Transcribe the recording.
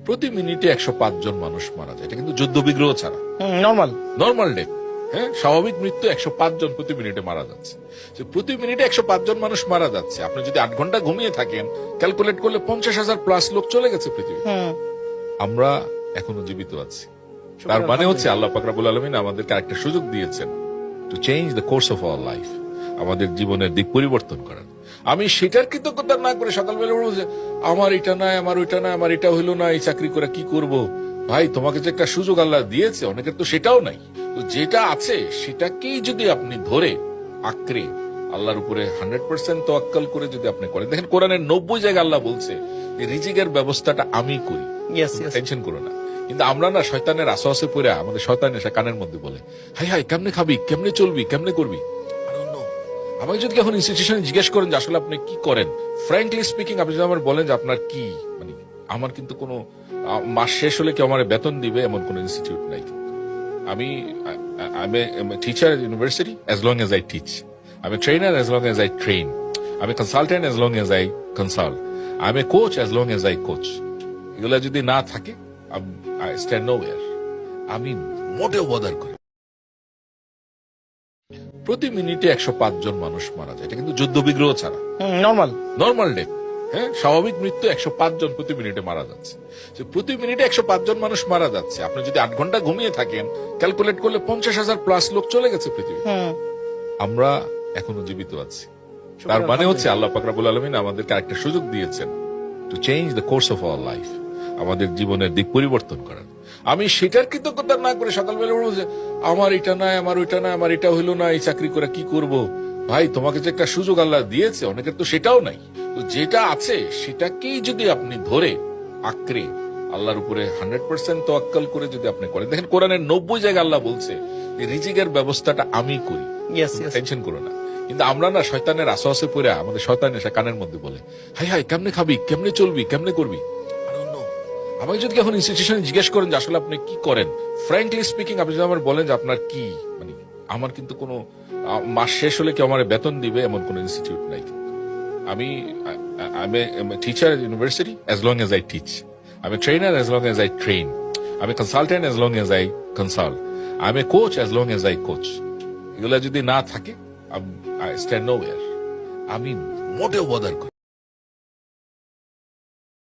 প্রতি মিনিটে 105 জন মানুষ মারা যায়, এটা কিন্তু যুদ্ধ বিগ্রহ ছাড়া নর্মাল ডেথ। হ্যাঁ, স্বাভাবিক মৃত্যু 105 জন প্রতি মিনিটে মারা যাচ্ছে। প্রতি মিনিটে 105 জন মানুষ মারা যাচ্ছে। আপনি যদি 8 ঘন্টা ঘুমিয়ে থাকেন, ক্যালকুলেট করলে 50,000 প্লাস লোক চলে গেছে পৃথিবী। আমরা এখনো জীবিত আছি। তার মানে হচ্ছে আল্লাহ পাক রব্বুল আলামিন আমাদেরকে আরেকটা সুযোগ দিয়েছেন to change the course of our life, আমাদের জীবনের দিক পরিবর্তন করার। আমি সেটার কৃতজ্ঞতা না করে সকালবেলা বলবো যে আমার এটা নাই, আমার ওইটা নাই, আমার এটা হইলো না, এই চাকরি করে কি করব। ভাই, তোমাকে যে একটা সুযোগ আল্লাহ দিয়েছে, অনেকের তো সেটাও নাই। তো যেটা আছে সেটাকেই যদি আপনি ধরে আঁকড়ে আল্লাহর উপরে 100% তোয়াক্কাল করে যদি আপনি করেন, দেখেন কোরআনের 90 জায়গায় আল্লাহ বলছে যে রিজিকের ব্যবস্থাটা আমি করি, টেনশন করো না। কিন্তু আমরা না শয়তানের আশাসে পড়ে, আমাদের শয়তান এসে কানের মধ্যে বলে হাই হাই কেমনে খাবি, কেমনে চলবি, কেমনে করবি। আমাকে যদি এখন ইনস্টিটিউশনে জিজ্ঞেস করেন যে আসলে আপনি কি করেন, ফ্র্যাঙ্কলি স্পিকিং, আপনি যদি আমার বলেন যে আপনার কি, মানে আমার কিন্তু কোনো মাস শেষ হলে কেউ আমার বেতন দিবে এমন কোন ইনস্টিটিউট নাই। আমি teacher university as long as I teach. I'm a trainer as long as I train. I'm a consultant as long as I consult. I'm a coach as long as I coach. এগুলা যদি না থাকে, I stand nowhere. আমি মোটেও bother করি। প্রতি মিনিটে 105 জন মানুষ মারা যায়, এটা কিন্তু যুদ্ধ বিগ্রহ ছাড়া নর্মাল ডেথ। হ্যাঁ, স্বাভাবিক মৃত্যু 105 জন প্রতি মিনিটে মারা যাচ্ছে। প্রতি মিনিটে 105 জন মানুষ মারা যাচ্ছে। আপনি যদি 8 ঘন্টা ঘুমিয়ে থাকেন, ক্যালকুলেট করলে 50,000 প্লাস লোক চলে গেছে পৃথিবী। আমরা এখনো জীবিত আছি। তার মানে হচ্ছে আল্লাহ পাক রব্বুল আলামিন আমাদেরকে আরেকটা সুযোগ দিয়েছেন to change the course of our life, আমাদের জীবনের দিক পরিবর্তন করার। আমি সেটার কৃতজ্ঞতা না করে সকালবেলা বলবো যে আমার এটা নাই, আমার ওইটা নাই, আমার এটা হইলো না, এই চাকরি করে কি করব। ভাই, তোমাকে যে একটা সুযোগ আল্লাহ দিয়েছে, অনেকের তো সেটাও নাই। তো যেটা আছে সেটাকেই যদি আপনি ধরে আঁকড়ে আল্লাহর উপরে 100% তোয়াক্কাল করে যদি আপনি করেন, দেখেন কোরআনের 90 জায়গায় আল্লাহ বলছে যে রিজিকের ব্যবস্থাটা আমি করি, টেনশন করো না। কিন্তু আমরা না শয়তানের আশাসে পড়ে, আমাদের শয়তান এসে কানের মধ্যে বলে হাই হাই কেমনে খাবি, কেমনে চলবি, কেমনে করবি। আমাকে যদি এখন ইনস্টিটিউশনে জিজ্ঞেস করেন যে আসলে আপনি কি করেন, ফ্র্যাঙ্কলি স্পিকিং, আপনি যদি আমার বলেন যে আপনার কি, মানে আমার কিন্তু কোনো মাস শেষ হলে কেউ আমার বেতন দিবে এমন কোন ইনস্টিটিউট নাই। আমি teacher university as long as I teach. I'm a trainer as long as I train. I'm a consultant as long as I consult. I'm a coach as long as I coach. এগুলা যদি না থাকে, I stand nowhere. আমি মোটেও bother করি।